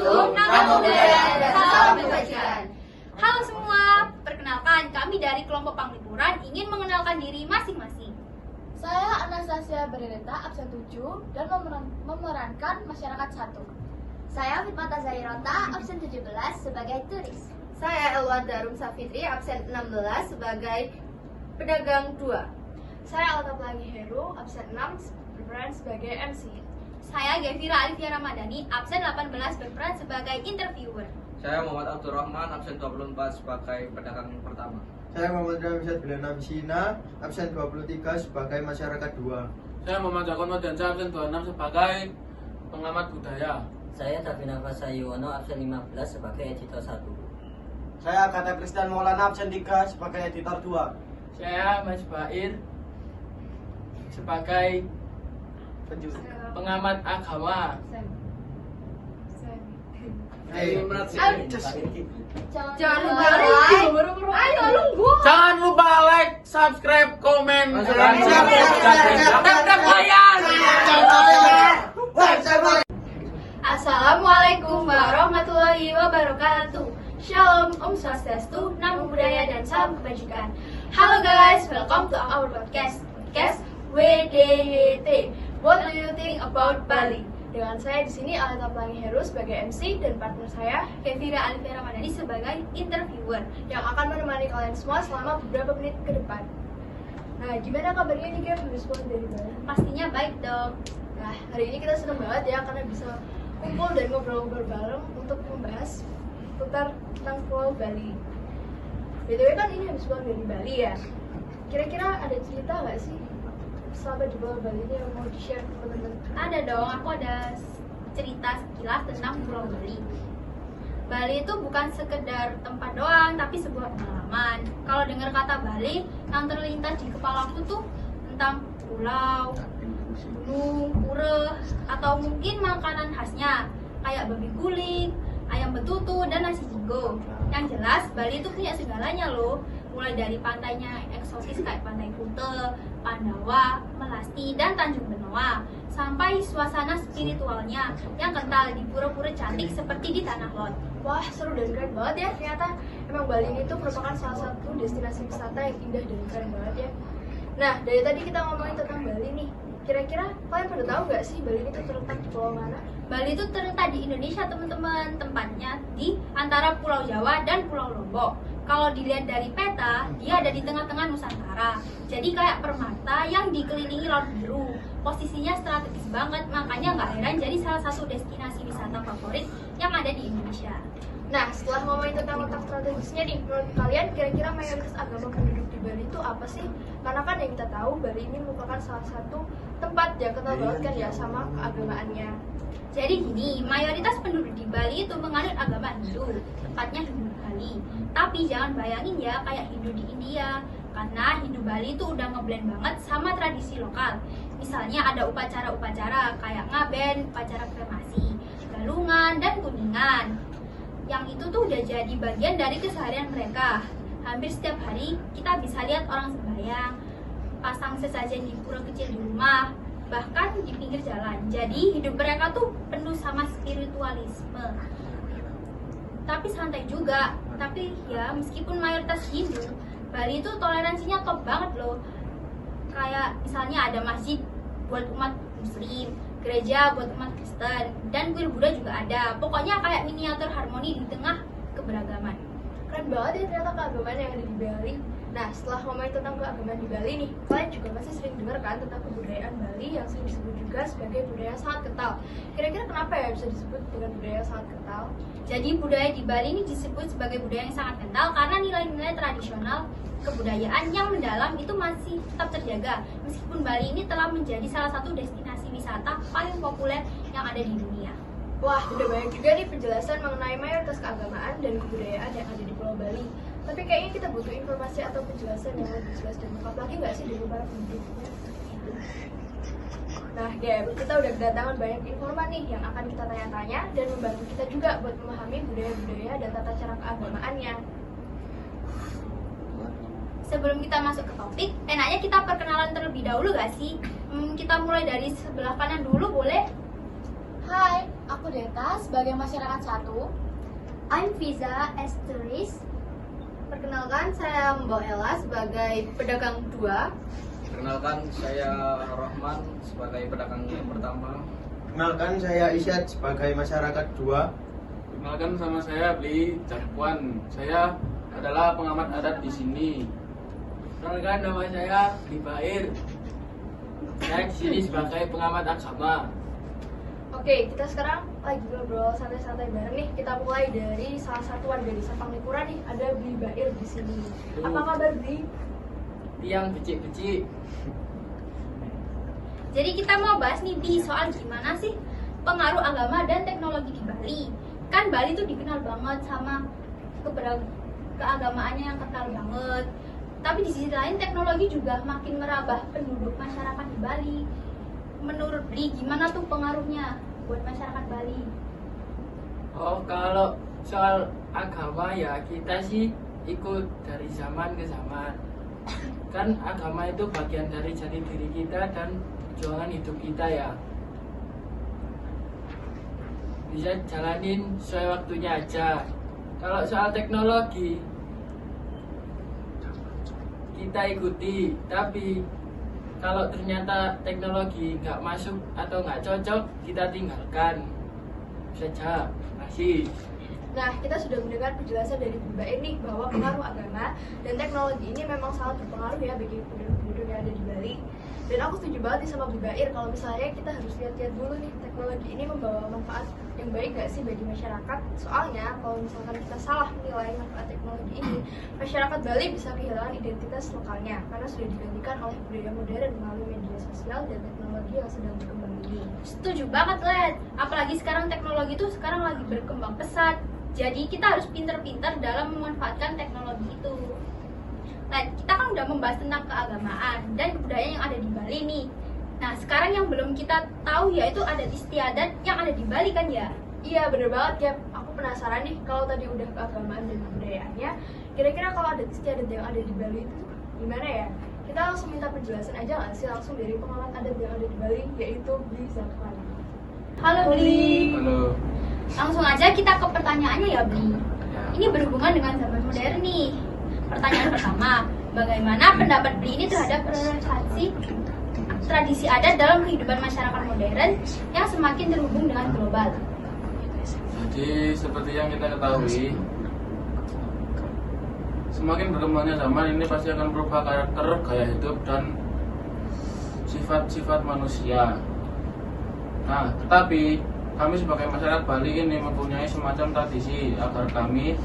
Assalamualaikum, nama budaya dan salam kebajikan. Halo semua, perkenalkan kami dari kelompok Panglipuran ingin mengenalkan diri masing-masing. Saya Anastasia Beretta, absen 7 dan memerankan masyarakat 1. Saya Fitmata Zairota, absen 17 sebagai turis. Saya Elwan Darum Safitri, absen 16 sebagai pedagang 2. Saya Alta Pelangi Heru, absen 6 berperan sebagai MC. Saya Gevira Alifia Ramadhani, absen 18 berperan sebagai interviewer. Saya Muhammad Abdurrahman, absen 24 sebagai pedagang pertama. Saya Muhammad Ramsyad Bilana Misina, absen 23 sebagai masyarakat 2. Saya Muhammad Jakon Madansa, absen 26 sebagai pengamat budaya. Saya Davina Fasa Yuwono, absen 15 sebagai editor 1. Saya Kata Kristan Maulana, absen 3 sebagai editor 2. Saya Mas Bair sebagai pengamat agama. Jangan lupa like. Ayo nunggu. Jangan lupa like, subscribe, komen, dan Assalamualaikum warahmatullahi wabarakatuh. Shalom, Om Swastiastu, Namo Buddhaya dan salam kebajikan. Halo guys, welcome to our podcast WDYT. What do you think about Bali? Dengan saya di sini Alta Pelangi Heru sebagai MC dan partner saya Gevira Alifia Ramadhani sebagai interviewer. yang akan menemani kalian semua selama beberapa menit ke depan. Nah, gimana kabarnya nih Kev? Respon dari Bali? Pastinya baik dong. Nah, hari ini kita senang banget ya karena bisa kumpul dan ngobrol-ngobrol bareng untuk membahas seputar tentang Pulau Bali. BTW kan ini habis pulang dari Bali ya. Kira-kira ada cerita nggak sih selama di Pulau Bali ini yang mau di-share ke teman-teman? Ada dong, aku ada cerita sekilas tentang Pulau Bali. Bali itu bukan sekedar tempat doang, tapi sebuah pengalaman. Kalau dengar kata Bali, yang terlintas di kepalaku tuh tentang pulau, gunung, pura, atau mungkin makanan khasnya kayak babi guling, ayam betutu, dan nasi jingo. Yang jelas, Bali itu punya segalanya loh. Mulai dari pantainya eksotis kayak Pantai Kute, Pandawa, Melasti, dan Tanjung Benoa, sampai suasana spiritualnya yang kental di pura-pura cantik seperti di Tanah Lot. Wah, seru dan keren banget ya ternyata. Emang Bali ini tuh merupakan salah satu destinasi wisata yang indah dan keren banget ya. Nah, dari tadi kita ngomongin tentang Bali nih. Kira-kira kalian pada tahu nggak sih Bali ini tuh terletak di pulau mana? Bali itu terletak di Indonesia teman-teman, tempatnya di antara Pulau Jawa dan Pulau Lombok. Kalau dilihat dari peta, dia ada di tengah-tengah Nusantara. Jadi kayak permata yang dikelilingi laut biru. Posisinya strategis banget, makanya nggak heran jadi salah satu destinasi wisata favorit yang ada di Indonesia. Nah, setelah ngomongin tentang letak strategisnya nih, menurut kalian kira-kira mayoritas agama penduduk di Bali itu apa sih? Karena kan yang kita tahu Bali ini merupakan salah satu tempat yang kental banget kan ya sama keagamaannya. Jadi gini, mayoritas penduduk di Bali itu menganut agama Hindu, tepatnya Hindu Bali. Tapi jangan bayangin ya kayak Hindu di India, karena Hindu Bali itu udah ngeblend banget sama tradisi lokal. Misalnya ada upacara-upacara kayak ngaben, upacara kremasi, galungan, dan kuningan. Yang itu tuh udah jadi bagian dari keseharian mereka. Hampir setiap hari kita bisa lihat orang sembahyang, pasang sesajen di pura kecil di rumah, bahkan di pinggir jalan. Jadi hidup mereka tuh penuh sama spiritualisme. Tapi santai juga. Tapi ya meskipun mayoritas Hindu, Bali itu toleransinya top banget loh. Kayak misalnya ada masjid buat umat Muslim, gereja buat umat Kristen, dan kuil Buddha juga ada. Pokoknya kayak miniatur harmoni di tengah keberagaman. Keren banget ya ternyata keagamaan yang ada di Bali. Nah, setelah ngomongin tentang keagamaan di Bali nih, kalian juga pasti sering dengar kan tentang kebudayaan Bali yang sering disebut juga sebagai budaya yang sangat kental. Kira-kira kenapa ya bisa disebut dengan budaya yang sangat kental? Jadi budaya di Bali ini disebut sebagai budaya yang sangat kental karena nilai-nilai tradisional kebudayaan yang mendalam itu masih tetap terjaga. Meskipun Bali ini telah menjadi salah satu destinasi wisata paling populer yang ada di dunia. Wah, udah banyak juga nih penjelasan mengenai mayoritas keagamaan dan kebudayaan yang ada di Pulau Bali. Tapi kayaknya kita butuh informasi atau penjelasan yang lebih jelas dan lengkap lagi nggak sih dari para penduduknya? Nah, Gem, kita udah kedatangan banyak informan nih yang akan kita tanya-tanya dan membantu kita juga buat memahami budaya-budaya dan tata cara keagamaannya. Sebelum kita masuk ke topik, enaknya kita perkenalan terlebih dahulu gak sih? Kita mulai dari sebelah kanan dulu boleh? Hai, Aku Deta sebagai masyarakat 1. I'm Fiza Esteris. Perkenalkan, saya Mbak Ella sebagai pedagang 2. Perkenalkan, saya Rohman sebagai pedagang yang pertama. Kenalkan, saya Isyad sebagai masyarakat 2. Kenalkan, sama saya Bli Jakwan. Saya adalah pengamat adat di sini. Kenalkan, nama saya Bli Bair. Saya di sini sebagai pengamat agama. Oke, kita sekarang lagi ngobrol santai-santai bareng nih. Kita mulai dari salah satu warga desa Panglipura nih. Ada Bli Bair di sini. Apa kabar, Bli? Tiang becik-becik. Jadi kita mau bahas nih Bi, soal gimana sih pengaruh agama dan teknologi di Bali. Kan Bali tuh dikenal banget sama keagamaannya yang kental banget. Tapi di sisi lain teknologi juga makin merambah penduduk masyarakat di Bali. Menurut Bli, gimana tuh pengaruhnya buat masyarakat Bali? Oh, kalau soal agama ya kita sih ikut dari zaman ke zaman. Kan agama itu bagian dari jati diri kita dan perjuangan hidup kita ya. Bisa jalanin sesuai waktunya aja. Kalau soal teknologi kita ikuti, tapi kalau ternyata teknologi nggak masuk atau nggak cocok, kita tinggalkan saja. Masih. Nah, kita sudah mendengar penjelasan dari Bli Bair nih bahwa pengaruh agama dan teknologi ini memang sangat berpengaruh ya bagi penduduk yang ada di Bali. Dan aku setuju banget nih sama Bli Bair kalau misalnya kita harus lihat-lihat dulu nih teknologi ini membawa manfaat yang baik nggak sih bagi masyarakat. Soalnya kalau misalkan kita salah menilai manfaat teknologi ini, masyarakat Bali bisa kehilangan identitas lokalnya karena sudah digantikan oleh budaya modern melalui media sosial dan teknologi yang sedang berkembang ini. Setuju banget, Led. Apalagi sekarang teknologi itu sekarang lagi berkembang pesat. Jadi kita harus pintar-pintar dalam memanfaatkan teknologi itu. Led, kita kan udah membahas tentang keagamaan dan kebudayaan yang ada di Bali nih. Nah, sekarang yang belum kita tahu yaitu adat istiadat yang ada di Bali kan ya? Iya, bener banget ya. Aku penasaran nih kalau tadi udah keagamaan dan kebudayaannya, kira-kira kalau adat istiadat yang ada di Bali itu gimana ya? Kita langsung minta penjelasan aja nggak sih langsung dari pengamat adat yang ada di Bali, yaitu Bli Zakwan. Halo Bli. Halo. Langsung aja kita ke pertanyaannya ya Bli. Ini berhubungan dengan zaman modern nih. Pertanyaan pertama, bagaimana pendapat Bli ini terhadap relevansi tradisi adat dalam kehidupan masyarakat modern yang semakin terhubung dengan global? Jadi seperti yang kita ketahui, semakin berkembangnya zaman ini pasti akan berubah karakter, gaya hidup, dan sifat-sifat manusia. Nah, tetapi kami sebagai masyarakat Bali ini mempunyai semacam tradisi agar kami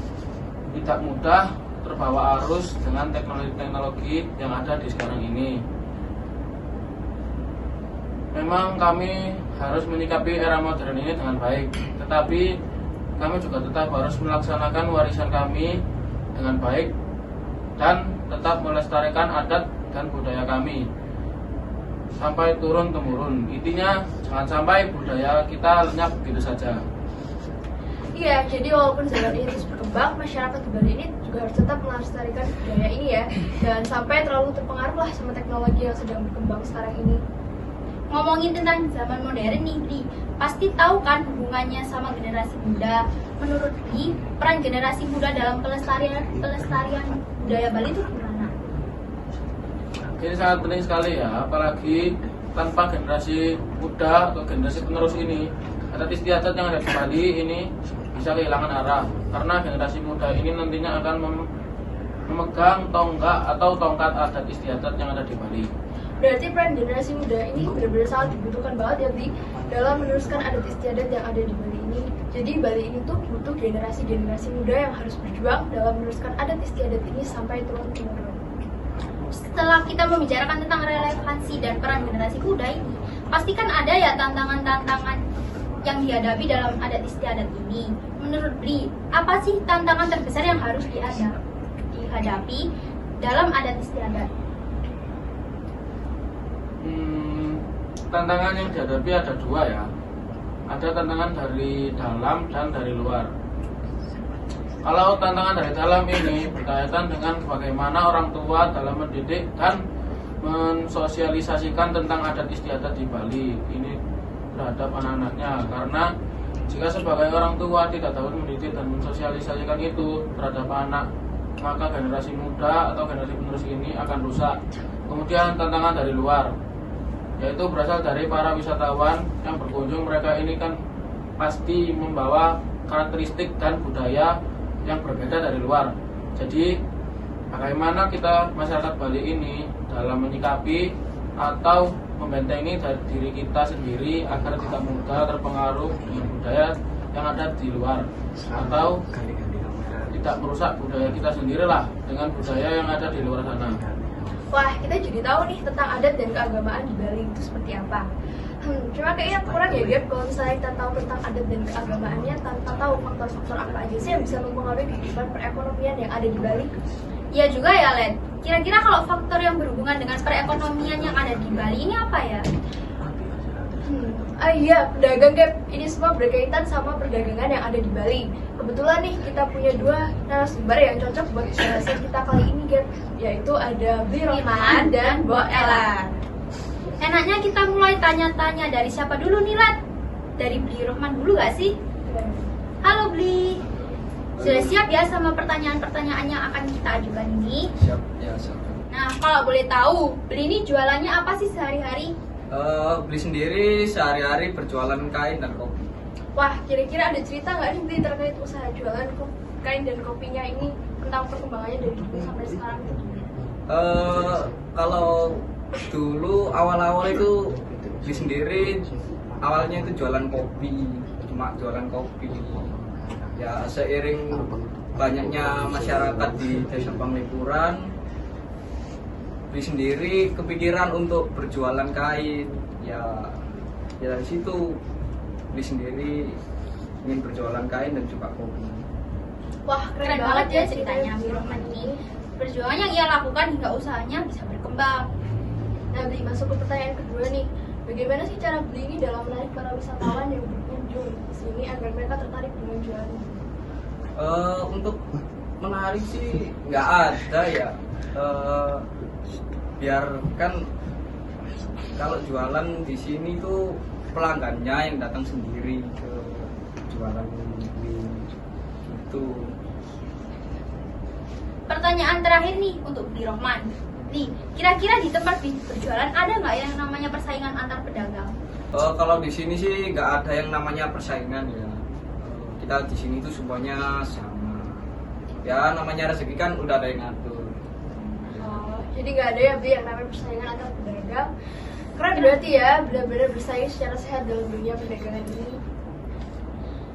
tidak mudah terbawa arus dengan teknologi-teknologi yang ada di sekarang ini. Memang kami harus menyikapi era modern ini dengan baik, tetapi kami juga tetap harus melaksanakan warisan kami dengan baik dan tetap melestarikan adat dan budaya kami sampai turun-temurun. Intinya jangan sampai budaya kita lenyap begitu saja. Iya, jadi walaupun zaman ini terus berkembang, masyarakat di Bali ini juga harus tetap melestarikan budaya ini ya. Jangan sampai terlalu terpengaruh lah sama teknologi yang sedang berkembang sekarang ini. Ngomongin tentang zaman modern nih Bli, pasti tahu kan hubungannya sama generasi muda. Menurut Bli, peran generasi muda dalam pelestarian budaya Bali itu gimana? Ini sangat penting sekali ya, apalagi tanpa generasi muda atau generasi penerus ini, adat istiadat yang ada di Bali ini bisa kehilangan arah. Karena generasi muda ini nantinya akan memegang tonggak atau tongkat adat istiadat yang ada di Bali. Berarti peran generasi muda ini benar-benar sangat dibutuhkan banget ya Bli dalam meneruskan adat istiadat yang ada di Bali ini. Jadi Bali ini tuh butuh generasi-generasi muda yang harus berjuang dalam meneruskan adat istiadat ini sampai turun-temurun. Setelah kita membicarakan tentang relevansi dan peran generasi muda ini, pastikan ada ya tantangan-tantangan yang dihadapi dalam adat istiadat ini. Menurut Bli, apa sih tantangan terbesar yang harus dihadapi dalam adat istiadat? Tantangan yang dihadapi ada dua ya. Ada tantangan dari dalam dan dari luar. Kalau tantangan dari dalam ini berkaitan dengan bagaimana orang tua dalam mendidik dan mensosialisasikan tentang adat istiadat di Bali ini terhadap anak-anaknya, karena Jika sebagai orang tua tidak dapat mendidik dan mensosialisasikan itu terhadap anak, maka generasi muda atau generasi penerus ini akan rusak. Kemudian tantangan dari luar, yaitu berasal dari para wisatawan yang berkunjung. Mereka ini kan pasti membawa karakteristik dan budaya yang berbeda dari luar. Jadi bagaimana kita masyarakat Bali ini dalam menyikapi atau membentengi dari diri kita sendiri agar tidak mudah terpengaruh dengan budaya yang ada di luar, atau tidak merusak budaya kita sendiri lah dengan budaya yang ada di luar sana. Wah, kita jadi tahu nih tentang adat dan keagamaan di Bali itu seperti apa. Cuma kayaknya kurang ya Gap kalau misalnya kita tahu tentang adat dan keagamaannya tanpa tahu faktor-faktor apa aja sih yang bisa mempengaruhi kehidupan perekonomian yang ada di Bali. Ya juga ya, Len. Kira-kira kalau faktor yang berhubungan dengan perekonomian yang ada di Bali ini apa ya? Iya, pedagang Gap. Ini semua berkaitan sama perdagangan yang ada di Bali. Kebetulan nih kita punya dua narasumber yang cocok buat jelasin kita kali ini Gap, yaitu ada Bli Rohman dan Mbok Ella. Enaknya kita mulai tanya-tanya dari siapa dulu nih, Lat? Dari Bli Rohman dulu gak sih? Halo Bli. Sudah siap ya sama pertanyaan-pertanyaan yang akan kita ajukan ini? Siap, ya siap. Nah, kalau boleh tahu, Bli ini jualannya apa sih sehari-hari? Beli sendiri sehari-hari berjualan kain dan kopi. Wah, kira-kira ada cerita nggak nih Bli terkait usaha jualan kain dan kopinya ini tentang perkembangannya dari dulu sampai sekarang? Kalau dulu awal-awal itu beli sendiri, awalnya itu jualan kopi, cuma jualan kopi. Ya seiring banyaknya masyarakat di Desa Panglipuran, beli sendiri kepikiran untuk berjualan kain. Ya dari situ beli sendiri, ingin berjualan kain dan juga kopi. Wah, Keren banget ya ceritanya Bli Rohman ini. Perjuangan yang ia lakukan hingga usahanya bisa berkembang. Nah, Bli, masuk ke pertanyaan kedua nih. Bagaimana sih cara Bli ini dalam menarik para wisatawan yang berkunjung ke sini agar mereka tertarik dengan jualan? Untuk menarik sih nggak ada ya. Biar kan kalau jualan di sini tuh pelanggannya yang datang sendiri ke jualan itu. Pertanyaan terakhir nih untuk Bli Rohman. Bli, kira-kira di tempat Bli berjualan ada nggak yang namanya persaingan antar pedagang? Kalau di sini sih nggak ada yang namanya persaingan ya. Kita di sini tuh semuanya sama. Ya namanya rezeki kan udah ada yang ngatur. Jadi nggak ada ya Bli yang namanya persaingan antar pedagang. Keren berarti ya, benar-benar bersaing secara sehat dalam dunia perdagangan ini.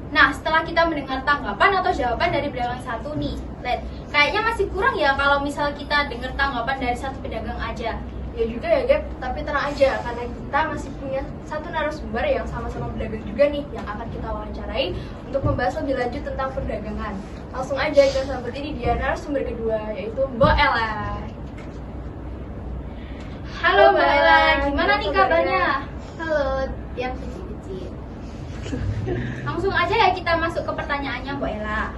Nah, setelah kita mendengar tanggapan atau jawaban dari pedagang satu nih, Led, kayaknya masih kurang ya kalau misal kita dengar tanggapan dari satu pedagang aja. Ya juga ya Gap, tapi tenang aja karena kita masih punya satu narasumber yang sama-sama pedagang juga nih yang akan kita wawancarai untuk membahas lebih lanjut tentang perdagangan. Langsung aja kita sambut ini dia narasumber kedua, yaitu Mbok Ella. Halo Mbak Ella, gimana nih kabarnya? Halo, yang kecil-kecil. Langsung aja ya kita masuk ke pertanyaannya Mbak Ella.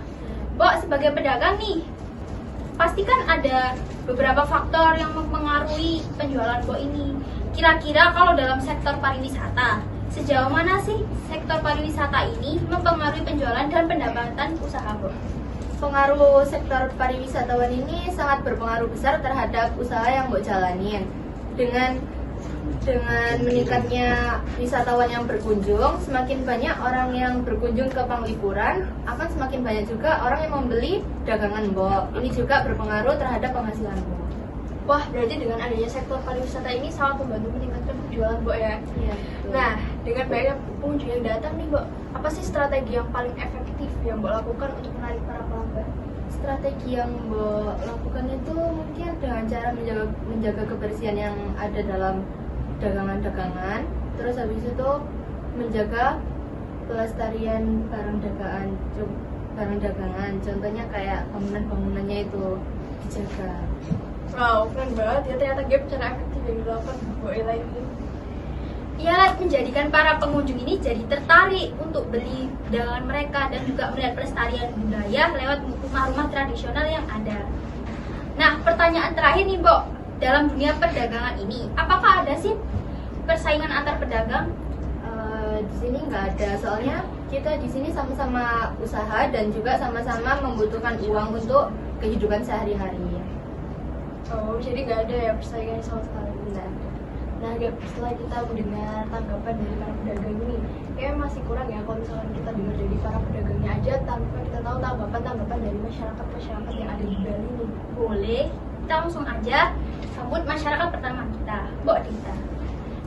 Mbak, sebagai pedagang nih, pasti kan ada beberapa faktor yang mempengaruhi penjualan Mbak ini. Kira-kira kalau dalam sektor pariwisata, sejauh mana sih sektor pariwisata ini mempengaruhi penjualan dan pendapatan usaha Mbak? Pengaruh sektor pariwisatawan ini sangat berpengaruh besar terhadap usaha yang Mbok jalanin. Dengan meningkatnya wisatawan yang berkunjung, semakin banyak orang yang berkunjung ke Panglipuran, akan semakin banyak juga orang yang membeli dagangan Mbok. Ini juga berpengaruh terhadap penghasilan Mbok. Wah, berarti dengan adanya sektor pariwisata ini sangat membantu meningkatkan penjualan Mbok ya. Iya. Nah, dengan banyak pengunjung yang datang nih Mbok, apa sih strategi yang paling efektif yang Mbok lakukan untuk menarik para pelanggan? Strategi yang Mbok lakukan itu mungkin dengan cara menjaga kebersihan yang ada dalam dagangan-dagangan, terus habis itu menjaga pelestarian barang dagangan, contohnya kayak bangunan-bangunannya itu dijaga. Wow, keren banget ya ternyata Gap cara efektif yang dilakukan Mbok Ella ini. Ia menjadikan para pengunjung ini jadi tertarik untuk beli dagangan mereka dan juga melihat pelestarian budaya lewat rumah-rumah tradisional yang ada. Nah, pertanyaan terakhir nih, Mbok. Dalam dunia perdagangan ini, apakah ada sih persaingan antar pedagang? Di sini nggak ada, soalnya kita di sini sama-sama usaha dan juga sama-sama membutuhkan uang untuk kehidupan sehari-hari. Oh, jadi nggak ada ya persaingan sama sekali. Nah, Gap, setelah kita mendengar tanggapan dari para pedagang ini, kayaknya masih kurang ya kalau misalkan kita dengar dari para pedagangnya aja tanpa kita tahu tanggapan dari masyarakat yang ada di Bali ini. Boleh, kita langsung aja sambut masyarakat pertama kita, Mbok Dita.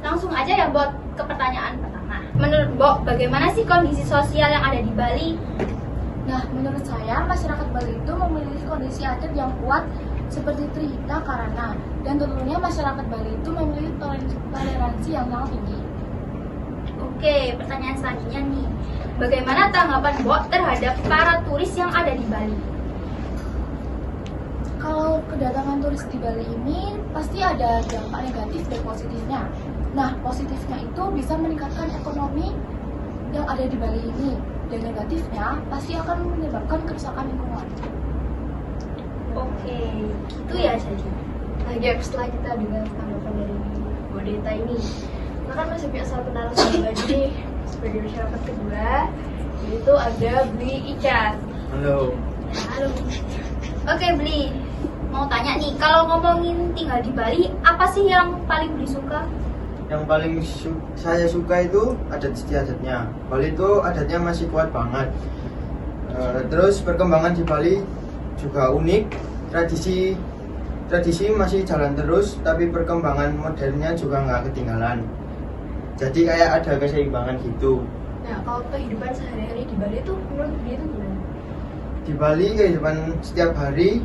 Langsung aja ya Mbok ke pertanyaan pertama. Menurut Mbok, bagaimana sih kondisi sosial yang ada di Bali? Nah, menurut saya masyarakat Bali itu memiliki kondisi adat yang kuat seperti Trihita Karana, dan tentunya masyarakat Bali itu memiliki toleransi yang sangat tinggi. Oke, pertanyaan selanjutnya nih. Bagaimana tanggapan Mbok terhadap para turis yang ada di Bali? Kalau kedatangan turis di Bali ini pasti ada dampak negatif dan positifnya. Nah, positifnya itu bisa meningkatkan ekonomi yang ada di Bali ini, dan negatifnya pasti akan menyebabkan kerusakan lingkungan. Oke, itu ya jadi. Nah, Gap, setelah kita dengar tanggapan dari Bu Dita ini, kita kan masih punya satu narasumber lagi nih sebagai masyarakat kedua, yaitu ada Bli Ican. Halo. Halo. Oke, Bli. Mau tanya nih, kalau ngomongin tinggal di Bali, apa sih yang paling Bli suka? Yang paling saya suka itu adat istiadatnya. Bali itu adatnya masih kuat banget. Terus perkembangan di Bali juga unik. Tradisi masih jalan terus, tapi perkembangan modernnya juga nggak ketinggalan. Jadi kayak ada keseimbangan gitu. Nah, kalau kehidupan sehari-hari di Bali itu menurut dia itu gimana? Di Bali kehidupan setiap hari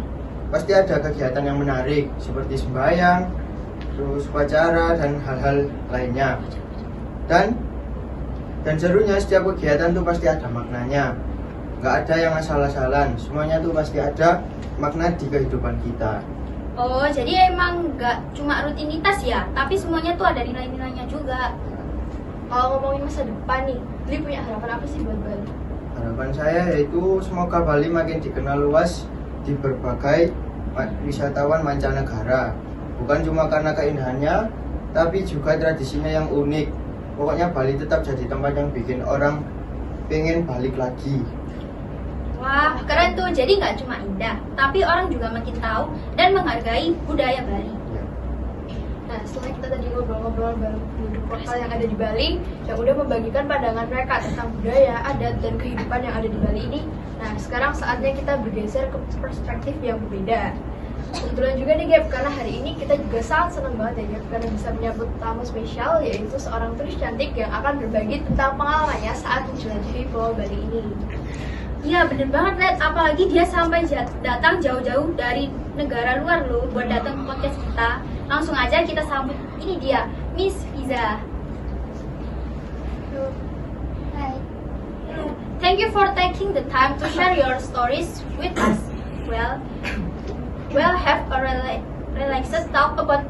pasti ada kegiatan yang menarik seperti sembahyang, terus upacara dan hal-hal lainnya. Dan serunya setiap kegiatan tuh pasti ada maknanya. Nggak ada yang asal-asalan, semuanya tuh pasti ada makna di kehidupan kita. Oh, jadi emang nggak cuma rutinitas ya, tapi semuanya tuh ada nilai-nilainya juga. Kalau ngomongin masa depan nih, Bli punya harapan apa sih buat Bali? Harapan saya yaitu semoga Bali makin dikenal luas di berbagai wisatawan mancanegara. Bukan cuma karena keindahannya, tapi juga tradisinya yang unik. Pokoknya Bali tetap jadi tempat yang bikin orang pengen balik lagi. Wah, keren tuh. Jadi nggak cuma indah, tapi orang juga makin tahu dan menghargai budaya Bali. Nah, setelah kita tadi ngobrol-ngobrol bareng penduduk lokal yang ada di Bali, yang udah membagikan pandangan mereka tentang budaya, adat, dan kehidupan yang ada di Bali ini, nah sekarang saatnya kita bergeser ke perspektif yang berbeda. Kebetulan juga nih Gap, karena hari ini kita juga sangat senang banget ya Gap, karena bisa menyambut tamu spesial, yaitu seorang turis cantik yang akan berbagi tentang pengalamannya saat menjelajahi Pulau Bali ini. Iya, bener banget, Led. Apalagi dia sampai datang jauh-jauh dari negara luar loh buat datang ke podcast kita. Langsung aja kita sambut. Ini dia, Miss Fiza. Hai. Thank you for taking the time to share your stories with us. We'll have a relaxed talk about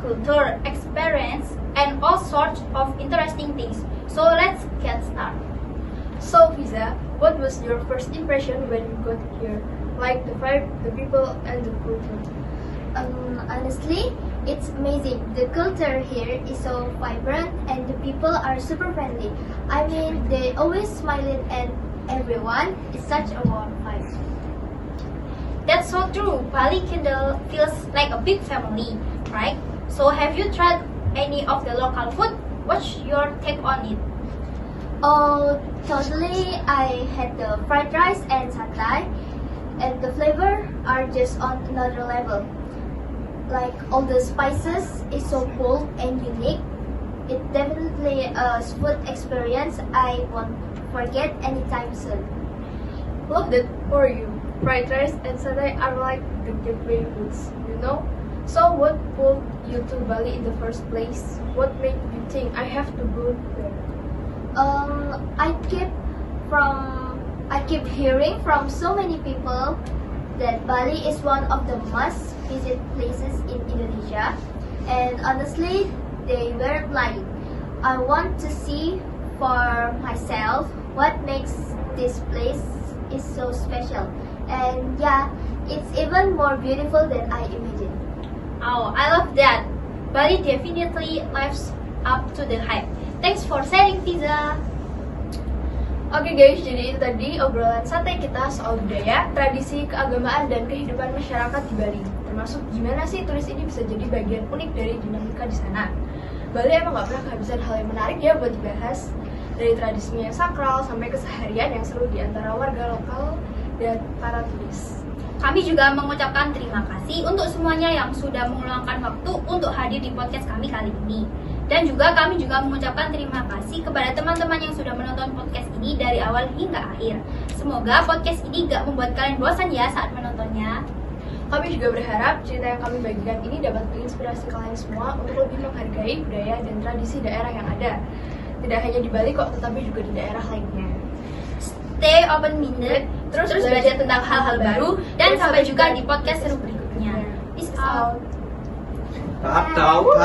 culture, experience, and all sorts of interesting things. So let's get started. So Fiza, what was your first impression when you got here? Like the vibe, the people, and the culture? Honestly, it's amazing. The culture here is so vibrant and the people are super friendly. I mean, they always smiling at everyone. It's such a warm vibe. That's so true. Bali Kindle feels like a big family, right? So have you tried any of the local food? What's your take on it? Oh, totally. I had the fried rice and satay, and the flavor are just on another level. Like all the spices is so bold and unique. It definitely a food experience I won't forget anytime soon. Love that for you. Fried rice and satay are like the gateway foods, you know? So what pulled you to Bali in the first place? What made you think I have to go there? I keep hearing from so many people that Bali is one of the must visit places in Indonesia, and honestly, they weren't lying. I want to see for myself what makes this place is so special, and yeah, it's even more beautiful than I imagined. Oh, I love that. Bali definitely lives up to the hype. Thanks for sharing, Fiza. Oke guys, jadi itu tadi obrolan santai kita soal budaya, tradisi, keagamaan, dan kehidupan masyarakat di Bali. Termasuk gimana sih turis ini bisa jadi bagian unik dari dinamika di sana. Bali emang gak pernah kehabisan hal yang menarik ya buat dibahas. Dari tradisinya yang sakral sampai keseharian yang seru di antara warga lokal dan para turis. Kami juga mengucapkan terima kasih untuk semuanya yang sudah meluangkan waktu untuk hadir di podcast kami kali ini. Dan juga kami juga mengucapkan terima kasih kepada teman-teman yang sudah menonton podcast ini dari awal hingga akhir. Semoga podcast ini gak membuat kalian bosan ya saat menontonnya. Kami juga berharap cerita yang kami bagikan ini dapat menginspirasi kalian semua untuk lebih menghargai budaya dan tradisi daerah yang ada. Tidak hanya di Bali kok, tetapi juga di daerah lainnya. Stay open-minded, terus belajar tentang hal-hal baru, dan sampai juga di podcast seru berikutnya. Peace out. Atau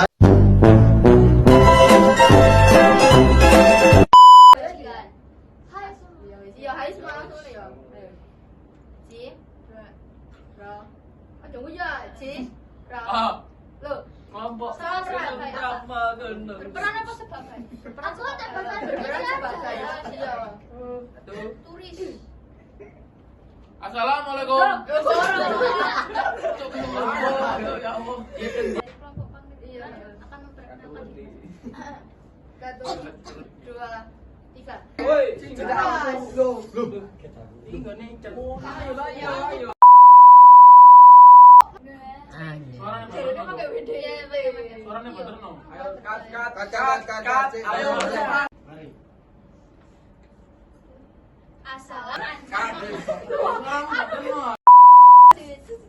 Iya, hai semua langsung nih ya. Ayo. Ci, Ra. Tunggu ya, Ci. Ra. Lo, Kelompok Salam peran. berapa gendeng? Berperan apa sebagai? Aku tak pernah berperan sebagai iya. Tuh. Turis. Assalamualaikum. Ya Allah. Kelompok panggilan akan memperkenalkan diri. 1, 2, 3. Woi, Tiga nih, ayo. Suaranya Jadi bener pakai no. WD. Suaranya bener no. Ayo cut. Ayo. Mari. Assalamualaikum. Tutup.